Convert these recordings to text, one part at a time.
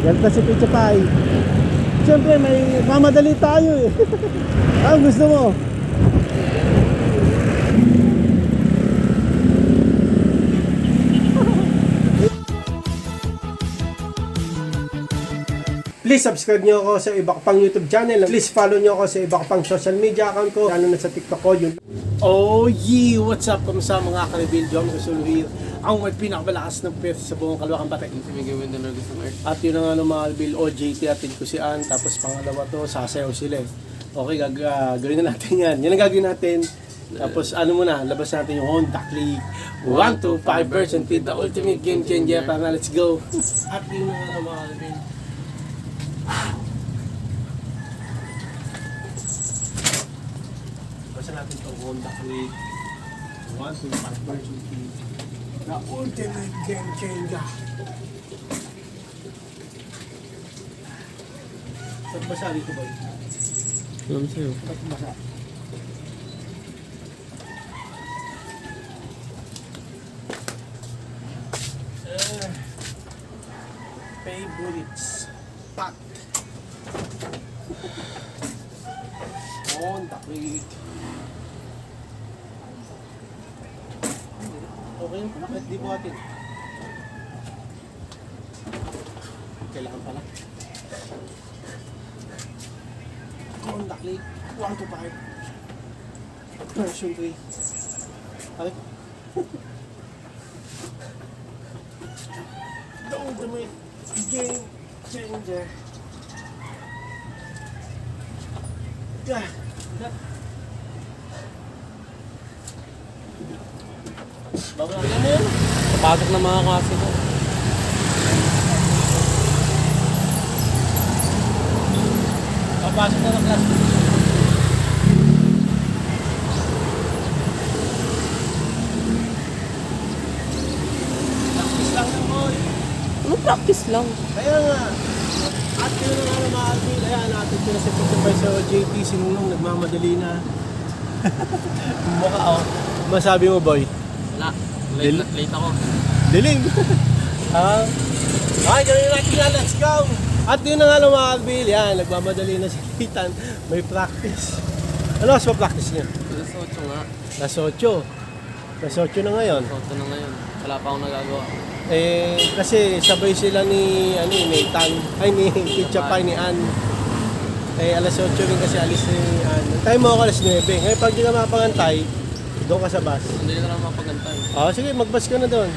Ganda si Picha Pai. Siyempre may mamadali tayo eh. Ang gusto mo? Please subscribe nyo ako sa iba ko pang YouTube channel. Please follow nyo ako sa iba ko pang social media account ko. Lalo na sa TikTok ko yun. Oh yeah! What's up? Kamusta mga ka-reveal? John Gasuluhir. Ang may pinakamalakas ng pwesto sa buong Kalawakang Batay. At yun ang mga reveal. OJT atin ko si Ann. Tapos pangalawa to, sasayaw sila eh. Okay, gagawin na natin yan. Yan ang gagawin natin. Tapos ano muna, labas natin yung Honda Click 125 version T, the ultimate game changer. Para let's go! At yun ang mga reveal. Basta natin itong Honda Click 125 version T, the ultimate game changer. Ba't basa dito boy? Alam sa'yo. Ba't basa? Favorites Pack Honda Click. Okay yung pala, kahit di buhatin. Kailangan pala Honda Click 125 version 3. Ay the ultimate game changer. Bago na yan. Kapasok ng mga kasi ko. Papasok na ng class. Practice lang ng boy. Ano practice lang? Kaya nga. At yun na nga mga alpin. Kaya natin pinasipit sa JT. Sinunong nagmamadali na. Mukha ako. Masabi mo boy? Wala. Late ako. Dilim. Okay, gawin natin nga. Let's go. At yun na nga mga alpin. Yan, nagmamadali na si Kitan. May practice. Ano mas pa-practice niya? Alas 8 nga. Las 8. Las 8 na ngayon. 8 na ngayon. Wala pa akong nagagawa. Eh, kasi sabay sila ni Nathan, ay ni Picha Pai, ni Ann. Eh, alas 8 rin kasi alis ni Ann. Tayo mo ako alas 9. Ngayon pag di ka mapangantay, doon ka sa bus. Hindi na lang mapagantay. Sige, mag-bus ka na doon.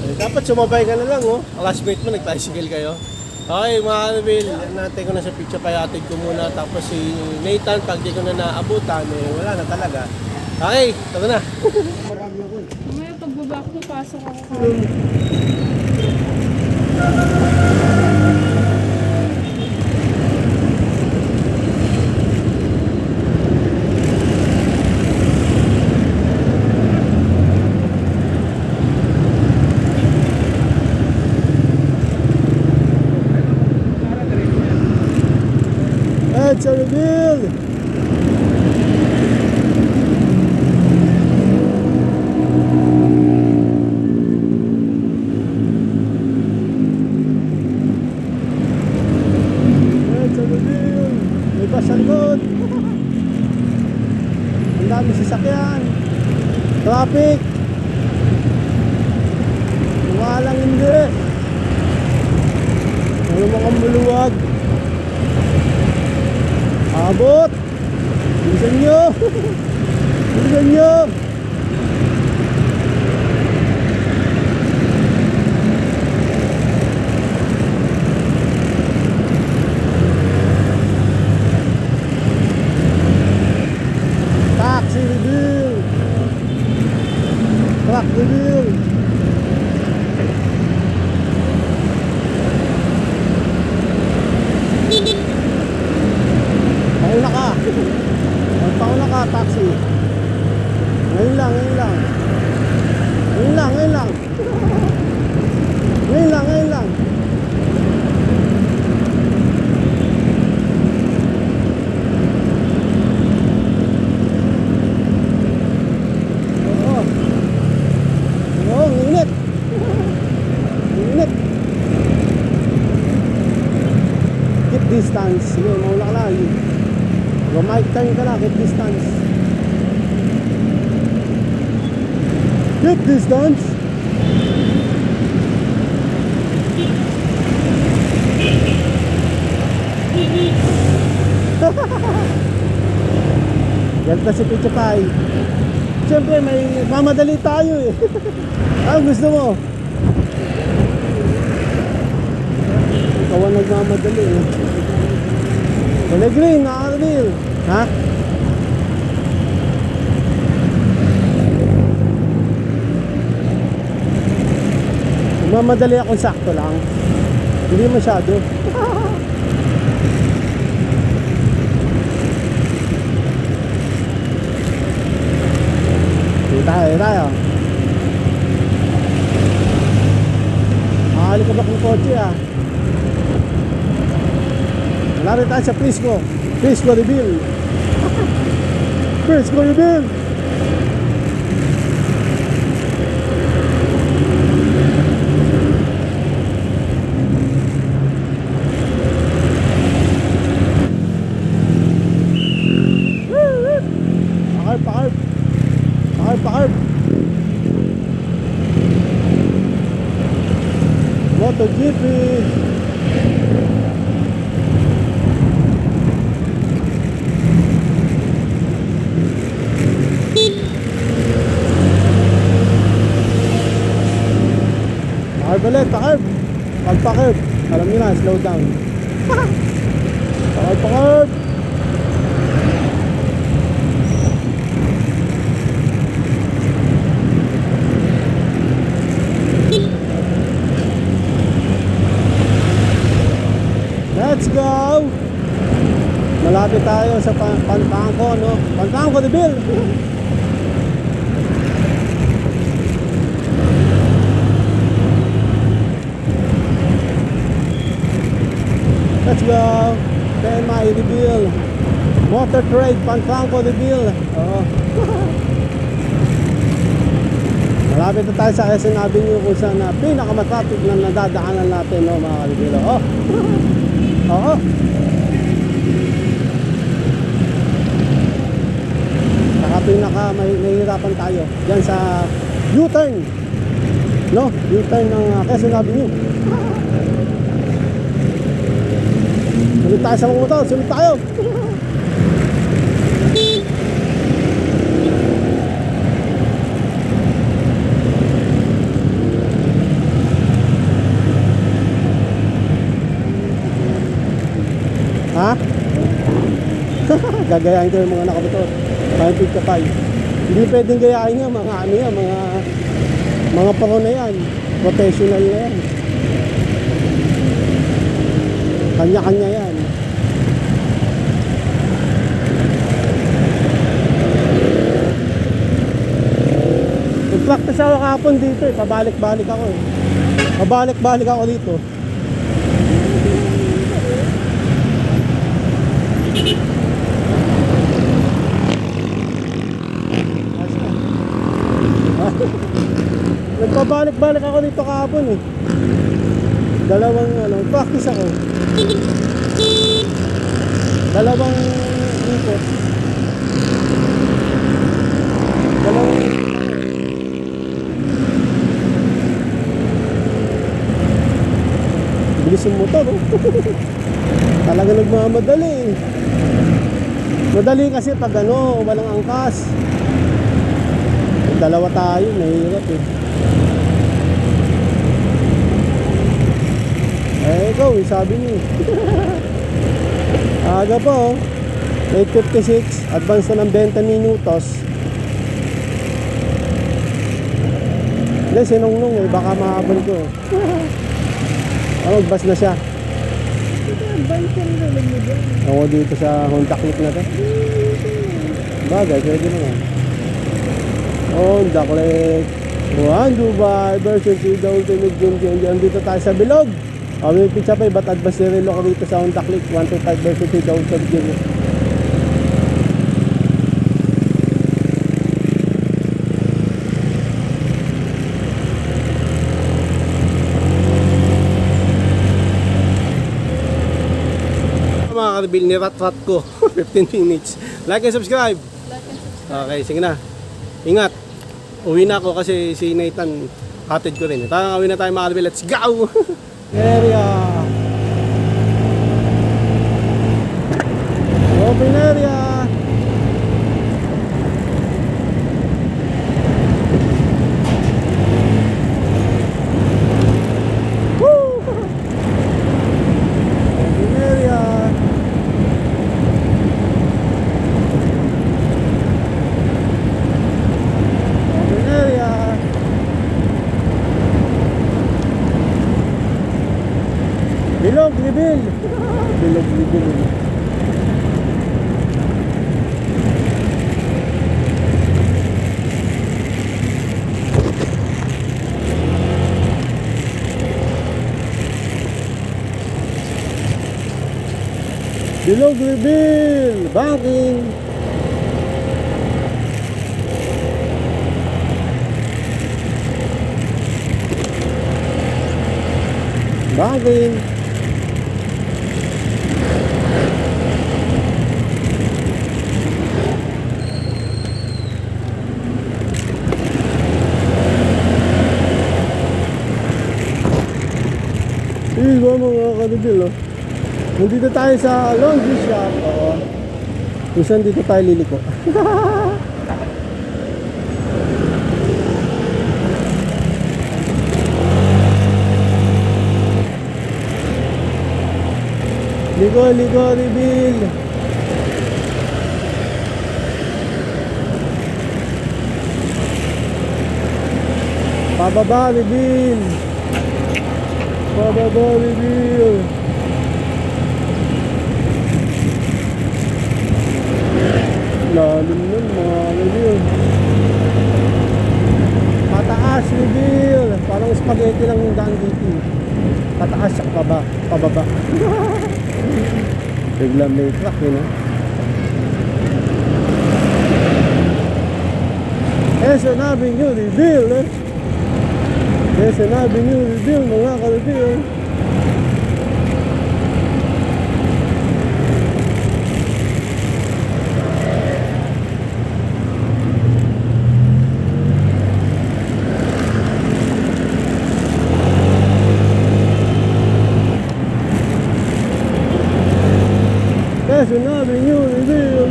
Eh, dapat sumabay ka na lang, oh. Classmate mo, nag-tricycle kayo. Okay, mga Anvil, natin ko na sa Picha Pai, atid ko muna. Tapos si Nathan, pag di ko na naabutan, eh, wala na talaga. Okay, tara na. Marami ako eh. Mamaya pagbaba ko, papasok ako. It's a reveal! Sa likod. Ang dami sasakyan. Traffic. Walang hindi. Ano mga muluwag. Abot. Bilisan nyo. Bilisan nyo. Truck reveal. Pauna ka. Pauna ka, taxi. Ngayon distance. Sige, maula ka lang. Right turn ka lang, keep distance. Keep distance. Ganda si Picho Pai. Siyempre may mamadali tayo eh. Ano gusto mo? Ikaw ang nagmamadali eh. Kulay green, nakakabili. Ha? Nagmamadali akong sakto lang. Hindi masyado. Tayo. Makakali ka ba kung kotse ah? Wala rin tayo sa Prisco. Prisco reveal. Prisco reveal. Pakarp. MotoGP. Pakarp ulit, pakarp. Pagpakarp. Alam nyo na, slow down. Pakarp. Let's go! Malapit tayo sa Pantangko, no? Pantangko de Bill! Let's go! PMI de Bill! Motor Trade, Pantangko de Bill! Oo. Malapit na tayo sa Quezon Avenue kung saan na pinakamatraffic na nadadaanan natin, no, mga kalibilo. Oh! Oo. Saka nahihirapan tayo dyan sa U-turn, no? U-turn ng Quezon Avenue. Sunod tayo sa mga motor. Sunod tayo. Ha? Gagayahin ko yung mga nakamotor. Kahit pagkapay. Hindi pwedeng gayahin nyo, mga ano yan, mga pro na yan. Professional na yan. Kanya-kanya yan. Nag-practice ako kahapon dito eh. Pabalik-balik ako eh. Pabalik-balik ako dito. Nagpabalik-balik ako dito kahapon eh. Dalawang practice ako. Dalawang ikot. Bilis yung motor oh. Talaga nagmamadali eh. Madali kasi pag walang angkas. Dalawa tayo, nahihirap eh. Ikaw, sabi niyo. Aga pa oh. 8:56, advance na ng 20 minutos. Hindi, sinungnong eh, baka mahabol ko. Magbas na siya. Advance na rin mo dyan. Ako dito sa Honda Click na to. Bagay, pwede naman. Honda Click 1 Dubai version 3 the ultimate game changer. Dito tayo sa bilog. May pizza pa, ba't advance na rin ako dito sa Honda Click 125 version 3 the ultimate game. reveal ni Rat ko. 15 minutes. Like and subscribe. Like and subscribe. Okay, sige na. Ingat. Uwi na ako kasi si Nathan hatid ko rin. Tara, uwi na tayo mga reveal. Let's go! Area. Open area. Bilog, libil. Bilog, libil. Bilog, libil. Banking. Banking. Iba mga kadibil, oh. Nandito tayo sa laundry shop, oh. Kung saan dito tayo liliko. Liko, reveal. Pababa, reveal. Pababa, reveal. Lalim nun mga reveal. Pataas, reveal. Parang spaghetti lang yung daan dito. Pataas siya, pababa. Bigla may truck, yun, ha? Quezon Avenue, reveal, eh? Quezon Avenue, reveal, mga ka-reveal. Quezon Avenue, reveal.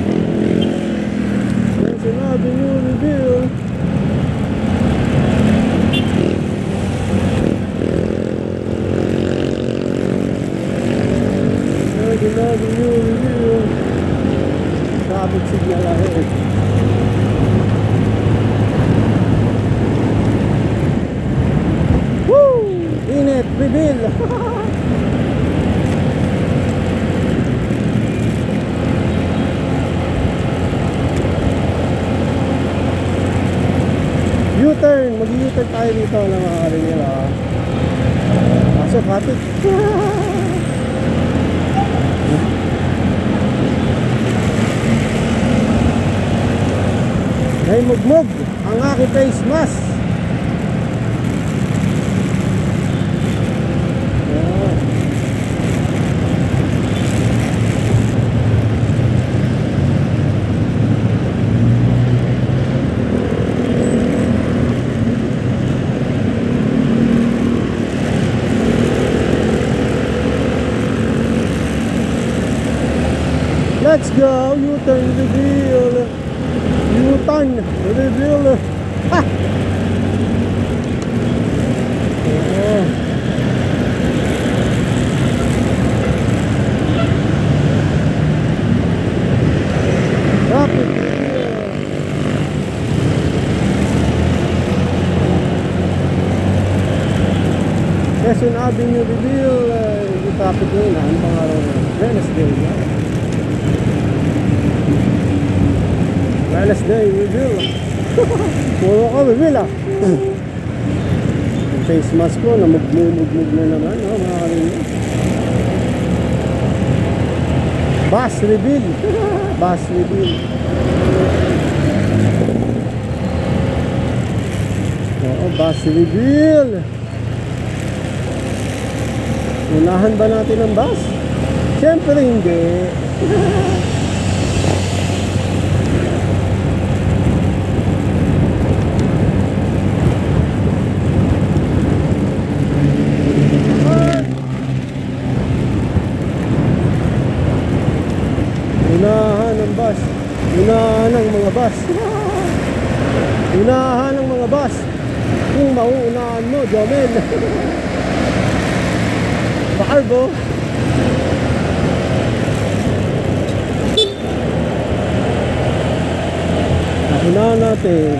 Quezon Avenue, reveal. Quezon Avenue, reveal. Traffic signal ahead. Woo! Init, reveal. U-turn, mag-U-turn tayo dito na mga rin kaso kapit. Ay mugmug ang aking face mask. Let's go, U-turn reveal. U-turn reveal. Ha! Oh. Traffic. Quezon Avenue reveal. Yung traffic ngayon, ang pangalan Wednesday. Wednesday reveal. Puro ka reveal, ah. Yung face mask ko, namugmug na naman, oh, mga kanina. Bus reveal. Bus reveal. Oo, bus reveal. Unahan ba natin ang bus? Siyempre hindi. Unahan ng bus. Unahan ng mga bus. Unahan ng mga bus. Kung mauunahan mo, Jomel. Bakarbo. Naunahan natin.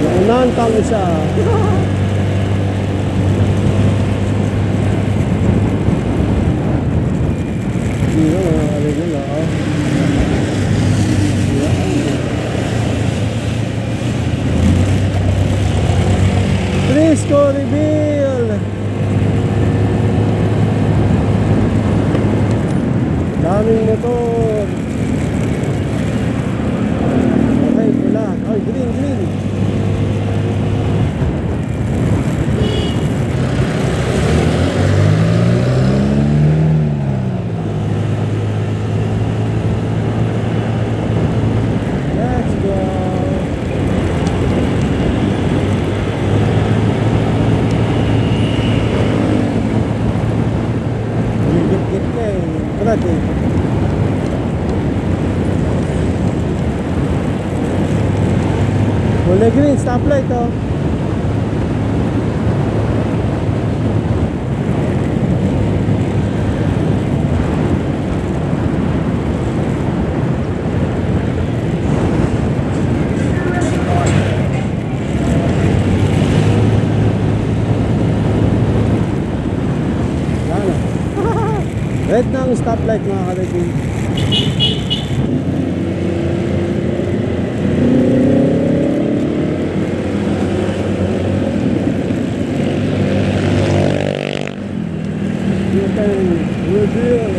Naunahan pang isa. Hindi na mga kalagyan na. Frisco reveal. Daming motor. Okay, pula. Ay, green, green. Let's go. Git-git ka eh. Brad eh. Kulay green, stoplight oh. Yan oh. Red na ang stoplight mga kalagay. Reveal.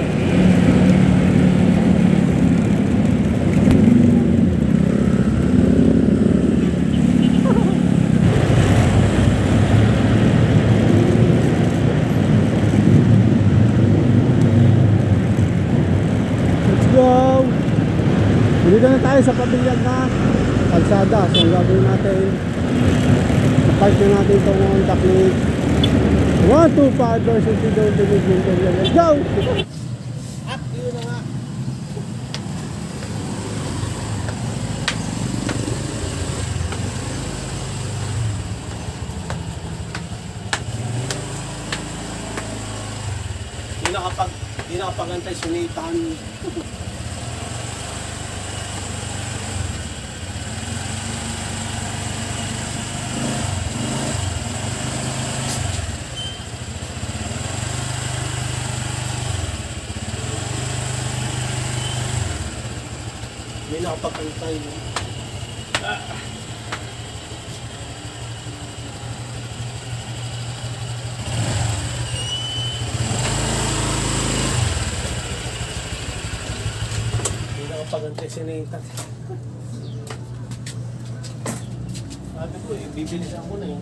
Let's go. Dito na tayo sa pabilyag na kalsada. So ang gagawin natin, park na natin itong Honda Click 125 versus 2020. Let's go! At yun na nga. Di nakapagantay sunitan. Hindi nakapagantay. Pagantay si Nathan. Sabi ko eh, bibilisan ko na eh.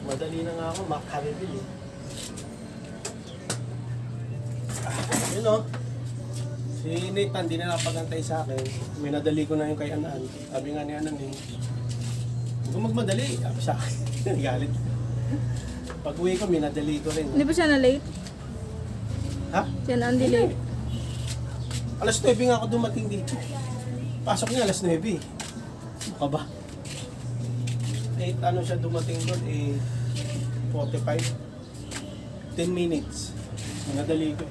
Madali na nga ako, makareveal eh. Yun o. Si Nathan, di na nakapagantay sa akin. Minadali ko na yung kay Anan. Sabi nga ni Anan eh, huwag kang magmadali. Sabi sa akin, galit. Pag uwi ko, minadali ko rin. Hindi ba siya na late? Ha? Siya na hindi late. Alas 9 nga ako dumating dito. Pasok niya alas 9. Mukha ba? Eh, ano siya dumating doon? Eh, 45. 10 minutes. Minadali ko.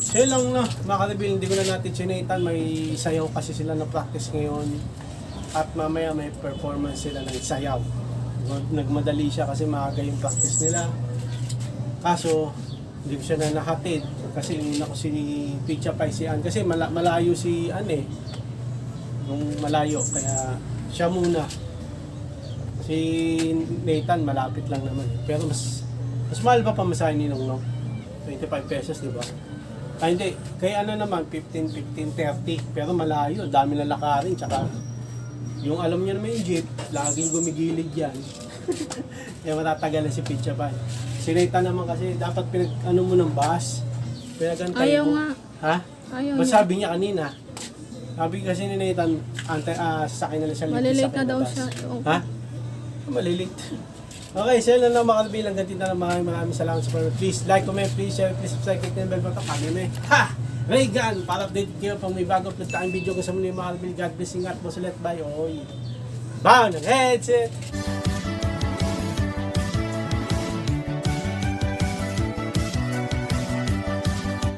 So yun lang na, makareveal, hindi ko na natin sinaitan. May sayaw kasi sila na practice ngayon. At mamaya may performance sila ng sayaw. Nagmadali siya kasi maaga yung practice nila. Kaso, hindi ko siya na nahatid. Kasi una ko si Picha Pai si Ann. Kasi malayo si Ann eh. Nung malayo. Kaya siya muna. Si Nathan malapit lang naman. Pero mas mahal pa pamasahin ni Nong Nong. 25 pesos, di ba? Ay hindi. Kaya ano naman, 15, 30. Pero malayo. Dami na lakarin. Tsaka yung alam niyo naman yung jeep, laging gumigilid yan. Kaya matatagal na si Picha pa. Si Nathan naman kasi dapat pinag-ano mo ng bus. Pinagantay Ayaw mo. nga. Ha? Ayaw Ba niya. sabi niya kanina? Sabi kasi ni Nathan, sasakay na lang siya. Malilate sasakay na daw bus. siya. Oo. Ha? Malilate. Okay, so yun lang mga kalbil. Hanggang dito na maraming salamat sa panonood. Please like, comment, please share, please subscribe, click na yung bell button. Kami may Reagan! Para update kayo pag may bago upload tayong video kasama ni mga kalbil. God bless, ingat mo, sulit, bye. Oy! Bow ng headset!